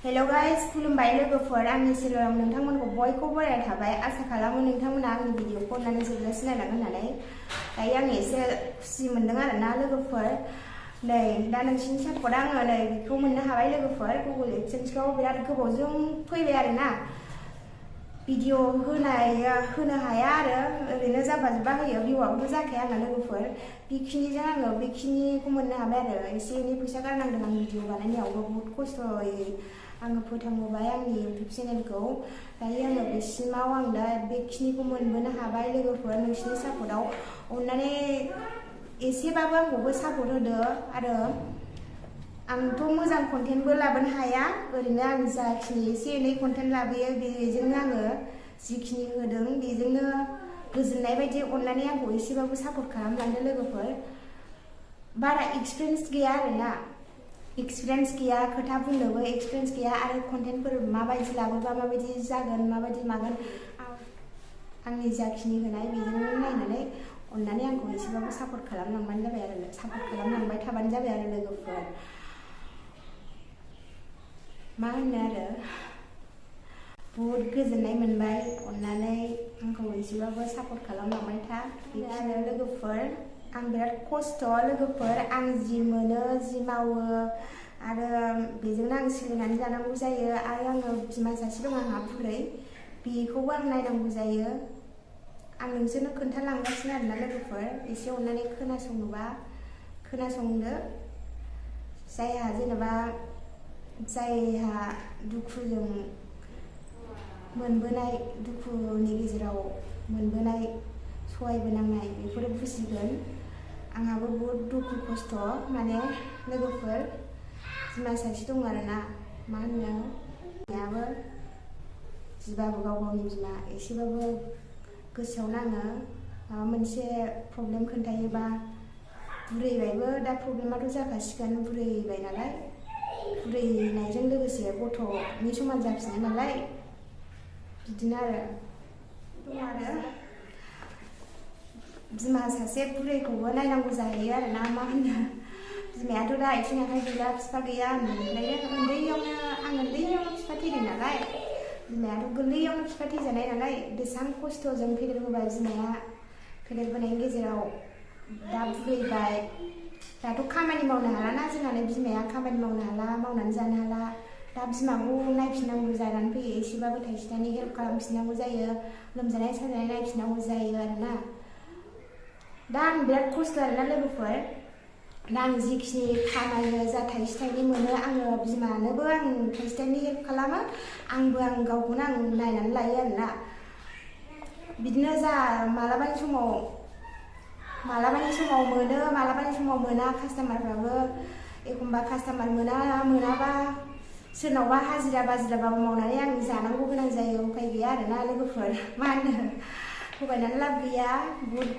Hello guys खुलुमबाय लोगोफोर आंनि चेनेलाव नोंथांमोनखौ बयखौबो बरायनाय थाबाय आसा खालामो नोंथांमोना आंनि भिडिअखौ अननानै जोबजासिम नायलांगोन होननानै दायो आं एसे खुसि मोनदों आरोना लोगोफोर नै दा नोंसिनि सापर्टआ आङो नै बेखौ मोननो हाबाय लोगोफोर गुगोल एडसेन्सखौ बिराद गोबावजों फैबाय आरोना भिडिअ होनो हाया आरो ओरैनो जाब्बा जुब्बा होयो भिउआबोथ' जाखाया आंना लोगोफोर बेखिनिजों आङो बेखिनिखौ मोननो हाबाय आरो एसे एनै फैसा गारनांदों आं भिडिअ बानायनायावबो बहुत खस्थ'यै आङो फोथांबोबाय आंनि इउटुब चेनेलखौ दायो आङो बेसिमाव आं दा बेखिनिखौ मोनबोनो हाबाय लोगोफोर नोंसिनि सापर्टआव अननानै एसेबाबो आंखौबो सापर्ट होदो आरो आंथ' मोजां कन्टेन्टबो लाबोनो हाया ओरैनो आं जाखिनि एसे एनै कन्टेन्ट लाबोयो बेजोंनो आङो जिखिनि होदों बेजोंनो गोजोननाय बायदि अननानै आंखौ एसेबाबो सापर्ट खालामलांदो लोगोफोर बारा एक्सपिरियेन्स गैया आरोना एक्सपिरियेन्स गैया खोथा बुंनोबो एक्सपिरियेन्स गैया आरो कन्टेन्टफोर माबायदि लाबोबा माबायदि जागोन माबायदि मागोन आंनि जाखिनि होनाय बेजोंनो नायनानै अननानै आंखौ एसेबाबो सापर्ट खालामलांबानो जाबाय आरो सापर्ट खालामलांबाय थाबानो जाबाय आरो लोगोफोर मा होनो आरो बहुत गोजोननाय मोनबाय अननानै आंखौ एसेबाबो सापर्ट खालामलांबाय था आरो लोगोफोर आं बिराद खस्थ' लोगोफोर आं जि मोनो जि मावो आरो बेजोंनो आं सोलिनानै जानांगौ जायो आरो आङो बिमा सासे दं आंहा बुरै बेखौबो आं नायनांगौ जायो आं नोंसोरनो खोन्थालांगासिनो आरोना लोगोफोर एसे अननानै खोनासङोबा खोनासंदो जायहा जेनेबा जायहा दुखुजों मोनबोनाय दुखुनि गेजेराव मोनबोनाय सहायबोनांनाय बेफोरो बुजिगोन आंहाबो बहुत दुखु खस्थ' माने लोगोफोर बिमा सासे दं आरोना मा होनो बिमायाबो जिबाबो गाव गावनि बिमा एसेबाबो गोसोआव नाङो माबा मोनसे प्रब्लेम खोन्थायोबा बुरैबायबो दा प्रब्लेमाथ' जाखासिगोन बुरैबाय नालाय बुरैनायजों लोगोसे गथ'नि समान जाफिनो नालाय बिदिनो आरो दं आरो बिमा सासे बुरैखौबो नायनांगौ जाहैयो आरोना मा होनो बिमायाथ' दा आथिं आखाइ गैला बिफा गैया उन्दैयावनो आं उन्दैयावनो बिफा थैदों नालाय बिमायाथ' गोरलैयावनो बिफा थैजानाय नालाय बेसेबां खस्थ'जों फेदेरबोबाय बिमाया फेदेरबोनायनि गेजेराव दा बुरैबाय दाथ' खामानि मावनो हालाना जोंहानो बिमाया खामानि मावनो हाला मावनानै जानो हाला दा बिमाखौ नायफिननांगौ जानानै फैयो एसेबाबो थाइसे थाइनै हेल्प खालामफिननांगौ जायो लोमजानाय साजानाय नायफिननांगौ जायो आरोना दा आं बिराद खस्थ' आरोना लोगोफोर दा आं जिखिनि खामायो जा थाइसे थाइनै मोनो आङो बिमानोबो आं थाइसे थाइनै हेल्प खालामो आंबो आं गावखौनो आं नायनानै लायो आरोना बिदिनो जा मालाबानि समाव मोनो मालाबानि समाव मोना कास्टमारफ्राबो एखमबा कास्टमार मोनाबा सोरनावबा हाजिरा बाजिराबाबो मावनानै आं जानांगौ गोनां जायो उपाय गैया आरोना लोगोफोर मा होनो थगायनानै लाब गैया बहुत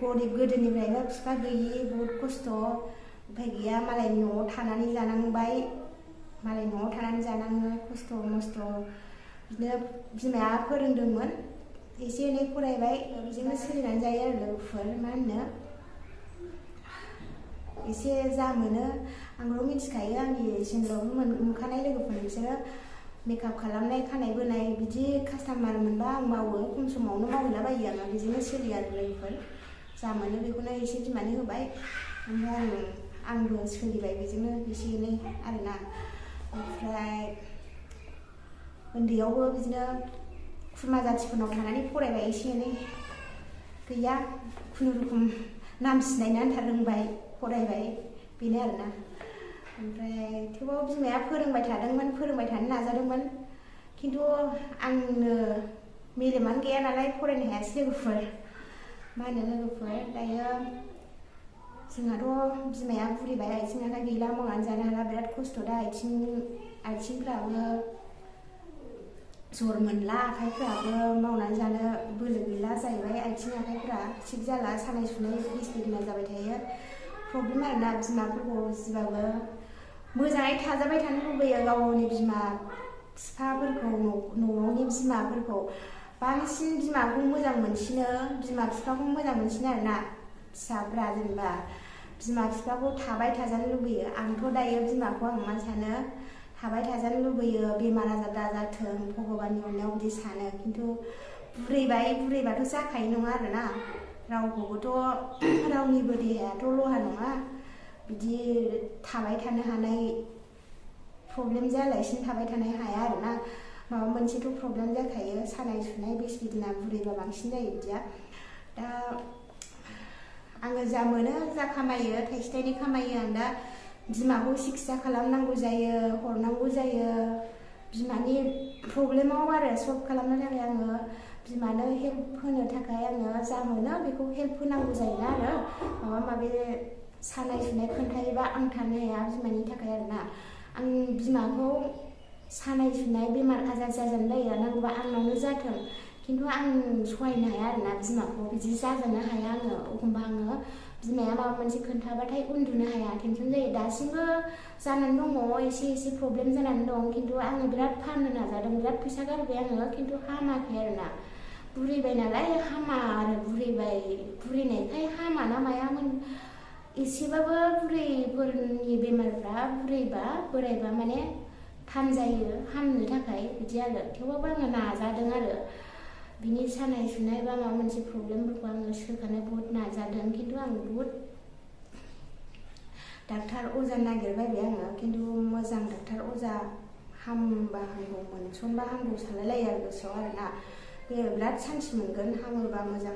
गरिब गोदोनिफ्रायनो बिफा गैयि बहुत खस्थ' उपाय गैया मालायनि न'आव थानानै जानांबाय मालायनि न'आव थानानै जानाङो खस्थ' मस्थ' बिदिनो बिमाया फोरोंदोंमोन एसे एनै फरायबाय बेजोंनो सोलिनानै जायो आरो लोगोफोर मा होनो एसे जा मोनो आंल' मिथिखायो आंनि चेनेलावबो नुखानाय लोगोफोर बिसोरो मेकआप खालामनाय खानाय बोनाय बिदि कास्टमार मोनबा आं मावो खम समावनो मावहैलाबायो आङो बेजोंनो सोलियो आरो लोगोफोर जा मोनो बेखौनो एसे बिमानो होबाय ओमफ्राय आंबो सोलिबाय बेजोंनो एसे एनै आरोना ओमफ्राय उन्दैयावबो बिदिनो खुरमा जाथिफोरनाव थानानै फरायबाय एसे एनै गैया खुनुरुखुम नाम सिनायनो आन्था रोंबाय फरायबाय बेनो आरोना ओमफ्राय थेवबाबो बिमाया फोरोंबाय थानो नाजादोंमोन खिन्थु आंनो मेलेमानो गैया नालाय फरायनो हायासै लोगोफोर मा होनो लोगोफोर दायो जोंहाथ' बिमाया बुरिबाय आथिं आखाइ गैला मावनानै जानो हाला बिराद खस्थ' दा आथिंफ्राबो जर मोनला आखाइफ्राबो मावनानै जानो बोलो गैला जाहैबाय आथिं आखाइफ्रा थिग जाला सानाय सुनाय बिसना जाबाय थायो प्रब्लेम आरोना बिमाफोरखौ जिबाबो मोजाङै थाजाबाय थानो लुबैयो गाव गावनि बिमा बिफाफोरखौ न'नि बिमाफोरखौ बांसिन बिमाखौ मोजां मोनसिनो बिमा बिफाखौ मोजां मोनसिनो आरोना फिसाफ्रा जेनेबा बिमा बिफाखौ थाबाय थाजानो लुबैयो आंथ' दायो बिमाखौ आं मा सानो थाबाय थाजानो लुबैयो, बेमार आजार दाजाथों भगबाननि अननायाव बिदि सानो। खिन्थु बुरैबाथ' जाखायो नङा आरोना, रावखौबोथ' रावनिबो देहायाथ' लहा नङा बिदि थाबाय थानो हानाय, प्रब्लेम जायालासिनो थाबाय थानो हाया आरोना, माबा मोनसेथ' प्रब्लेम जाखायो, सानाय सुनाय बिसबिदिना बुरैबा बांसिन जायो बिदिया। दा आङो जा मोनो जा खामायो थाइसे थाइनै खामायो, आं दा बिमाखौ सिकित्सा खालामनांगौ जायो, हरनांगौ जायो, बिमानि प्रब्लेमाव आरो सल्भ खालामनो थाखाय आङो बिमानो हेल्प होनो थाखाय आङो जा मोनो बेखौ हेल्प होनांगौ जायोना आरो, माबा माबि सानाय सुनाय खोन्थायोबा आं थानो हाया बिमानि थाखाय आरोना। आं बिमाखौ सानाय सुनाय बेमार आजार जाजानो बायो, नांगौबा आंनावनो जाथों, खिन्थु आं सहायनो हाया आरोना बिमाखौ, बिदि जाजानो हाया आङो। एखमबा आङो बिमाया माबा मोनसे खोन्थाबाथाय उन्दुनो हाया, टेनसन जायो। दासिमबो जानानै दङ, एसे प्रब्लेम जानानै दं, खिन्थु आङो बिराद फाहामनो नाजादों, बिराद फैसा गारबाय आङो, खिन्थु हामाखै आरोना। बुरैबाय नालाय हामा आरो, बुरैनायखाय हामा ना मायामोन, एसेबाबो बुरैफोरनि बेमारफ्रा बोरायबा माने थान जायो हामनो थाखाय बिदि आरो। थेवबाबो आङो नाजादों आरो, बिनि सानाय सुनाय बा माबा मोनसे प्रब्लेमफोरखौ आङो सोखानो बहुद नाजादों, खिन्थु आं बहुद डाक्टार अजा नागिरबायबाय आङो, खिन्थु मोजां डाक्टार अजा हामबा हामगौ, मोनसनबा हामगौ सानलायलायो आरो गोसोआव आरोना। बे बिराद सान्थि मोनगोन, हामोबा मोजां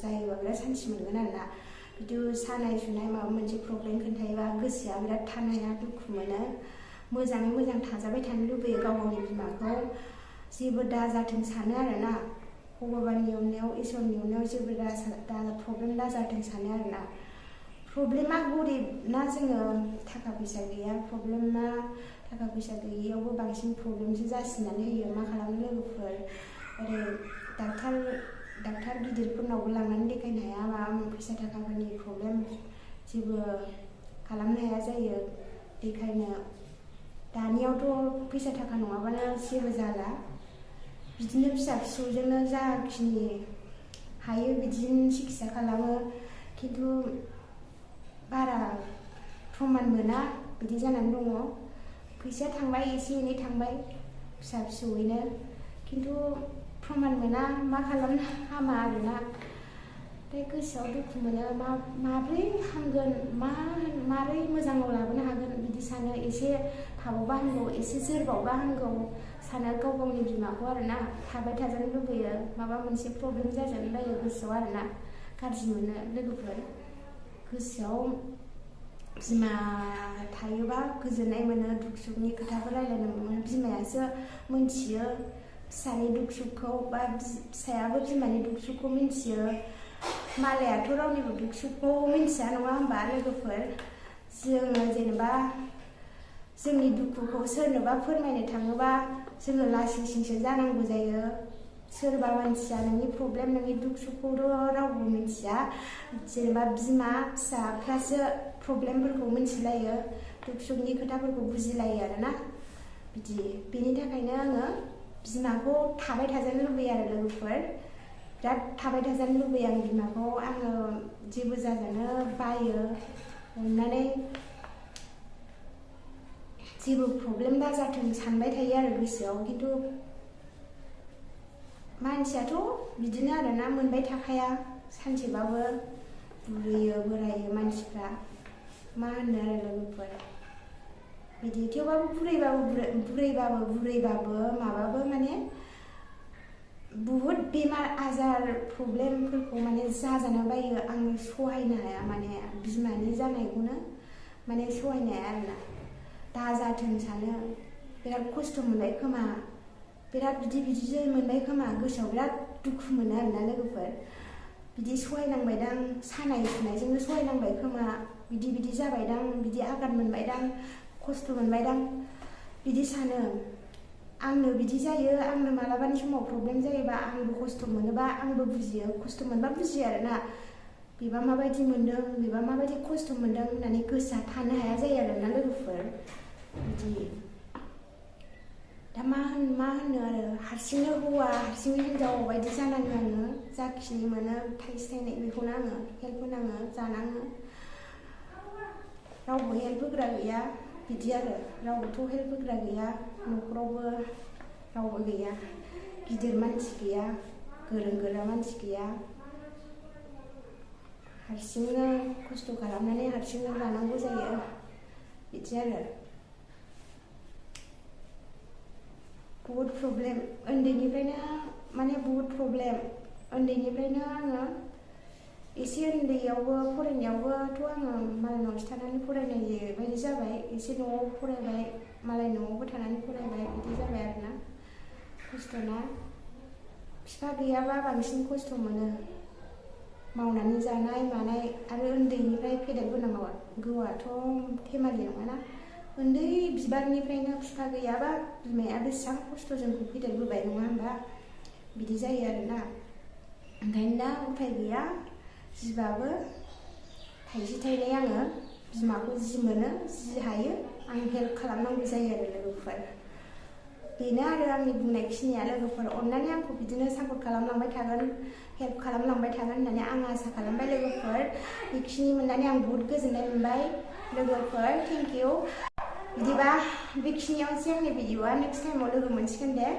जायोबा बिराद सान्थि मोनगोन आरोना। बिदि सानाय सुनाय माबा मोनसे प्रब्लेम खोन्थायोबा गोसोआ बिराद थानो हाया, दुखु मोनो, मोजाङै मोजां थाजाबाय थानो लुबैयो गाव गावनि बिमाखौ, जेबो दाजाथों सानो आरोना, भगबाननि अननायाव इसोरनि अननायाव जेबो प्रब्लेम दाजाथों सानो आरोना। प्रब्लेमा गरिब ना जोङो थाखा फैसा गैया, प्रब्लेमा थाखा फैसा गैयियावबो बांसिन प्रब्लेमसो जासिनानै होयो, मा खालामनो लोगोफोर। ओरै डाक्टार गिदिरफोरनावबो लांनानै देखायनो हाया, माबा फैसा थाखाफोरनि प्रब्लेम जेबो खालामनो हाया जायो देखायनो। दानियावथ' फैसा थाखा नङाबानो जेबो जाला, बिदिनो फिसा फिसौजोंनो जाखिनि हायो बिदिनो सिकित्सा खालामो, खिन्थु बारा प्रमान मोना बिदि जानानै दङ। फैसाया थांबाय, एसे एनै थांबाय फिसा फिसौयैनो, खिन्थु प्रमान मोना, मा खालामनो हामा आरोना। ओमफ्राय गोसोआव दुखु मोनो, माब्रै हामगोन, मारै मोजाङाव लाबोनो हागोन बिदि सानो, एसे थाबावबा हामगौ, एसे जोरबावबा हामगौ सानो गाव गावनि बिमाखौ आरोना। थाबाय थाजानो लुबैयो, माबा मोनसे प्रब्लेम जाजानो बायो गोसोआव आरोना, गाज्रि मोनो लोगोफोर। गोसोआव बिमा थायोबा गोजोननाय मोनो, दुख सुखनि खोथाफोर रायलायनो मोनो, बिमायासो मिन्थियो फिसानि दुख सुखखौ, बा फिसायाबो बिमानि दुख सुखखौ मिन्थियो। मालायाथ' रावनिबो दुख सुखखौ मिन्थिया नङा होमबा लोगोफोर। जोङो जेनेबा जोंनि दुखुखौ सोरनोबा फोरमायनो थाङोबा जोङो लासिंसिंसो जानांगौ जायो। सोरबा मानसिया नोंनि प्रब्लेम, नोंनि दुख सुखखौथ' रावबो मिन्थिया, जेनेबा बिमा फिसाफ्रासो प्रब्लेमफोरखौ मिन्थिलायो, दुख सुखनि खोथाफोरखौ बुजिलायो आरोना बिदि। बेनि थाखायनो आङो बिमाखौ थाबाय थाजानो लुबैयो आरो लोगोफोर, बिराद थाबाय थाजानो लुबैयो आं बिमाखौ। आङो जेबो जाजानो बायो, अननानै जेबो प्रब्लेम दाजाथों सानबाय थायो आरो गोसोआव। खिन्थु मानसियाथ' बिदिनो आरोना, मोनबाय थाखाया, सानसेबाबो बुरैयो बोरायो मानसिफ्रा, मा होनो आरो लोगोफोर बिदि। थेवबाबो बुरैबाबो माबाबो माने बुहुद बेमार आजार प्रब्लेमफोरखौ माने जाजानो बायो, आं सहायनो हाया, माने बिमानि जानायखौनो माने सहायनो हाया आरोना। दाजाथों सानो, बिराद खस्थ' मोनबाय खोमा, बिराद बिदि मोनबाय खोमा, गोसोआव बिराद दुखु मोनो आरोना लोगोफोर। बिदि सहायनांबायदां, सानाय सुनायजोंनो सहायनांबाय खोमा, बिदि जाबायदां, बिदि आघात मोनबायदां, खस्थ' मोनबायदां बिदि सानो। आंनो बिदि जायो, आंनो मालाबानि समाव प्रब्लेम जायोबा आंबो खस्थ' मोनोबा आंबो बुजियो, खस्थ' मोनबा बुजियो आरोना, बेबा माबायदि मोनदों, बेबा माबायदि खस्थ' मोनदों होननानै गोसोआ थानो हाया जायो आरोना लोगोफोर बिदि। दा मा होनो आरो, हारसिंनो हौवा हारसिंनो हिनजाव बायदि जानाङो आङो, जाखिनि मोनो थाइसे थाइनै बेखौनो आङो हेल्प होनाङो, जानाङो, रावबो हेल्प होग्रा गैया। बिदि आरो रावबोथ' हेल्प होग्रा गैया, न'खरावबो रावबो गैया, गिदिर मानसि गैया, गोरों गोरा मानसि गैया, हारसिंनो खस्थ' खालामनानै हारसिंनो लानांगौ जायो बिदि आरो बहुद प्रब्लेम उन्दैनिफ्रायनो माने बहुद प्रब्लेम उन्दैनिफ्रायनो आङो एसे उन्दैयावबो फरायनायावबोथ' आङो मालायनावसो थानानै फरायनाय बायदि जाबाय, एसे न'आव फरायबाय, मालाय न'आवबो थानानै फरायबाय बिदि जाबाय आरोना खस्थ'ना बिफा गैयाबा बांसिन खस्थ' मोनो मावनानै जानाय मानाय आरो उन्दैनिफ्राय फेदेरबोनांगौआथ' धेमालि नङाना उन्दै बिबारनिफ्रायनो बिफा गैयाबा बिमाया बेसेबां खस्थ' जोंखौ फेदेरबोबाय नङा होमबा बिदि जायो आरोना ओंखायनो दा उफाय गैया जिबाबो थाइसे थाइनै आङो बिमाखौ जि मोनो जि हायो आं हेल्प खालामनांगौ जायो आरो लोगोफोर बेनो आरो आंनि बुंनायखिनिया लोगोफोर अननानै आंखौ बिदिनो सापर्ट खालामलांबाय थागोन हेल्प खालामलांबाय थागोन होननानै आं आसा खालामबाय लोगोफोर बेखिनि मोननानै आं बहुद गोजोननाय मोनबाय लोगोफोर थेंक इउ बिदिबा बेखिनियावसो आंनि भिडिअआ नेक्स्ट टाइमाव लोगो मोनसिगोन दे।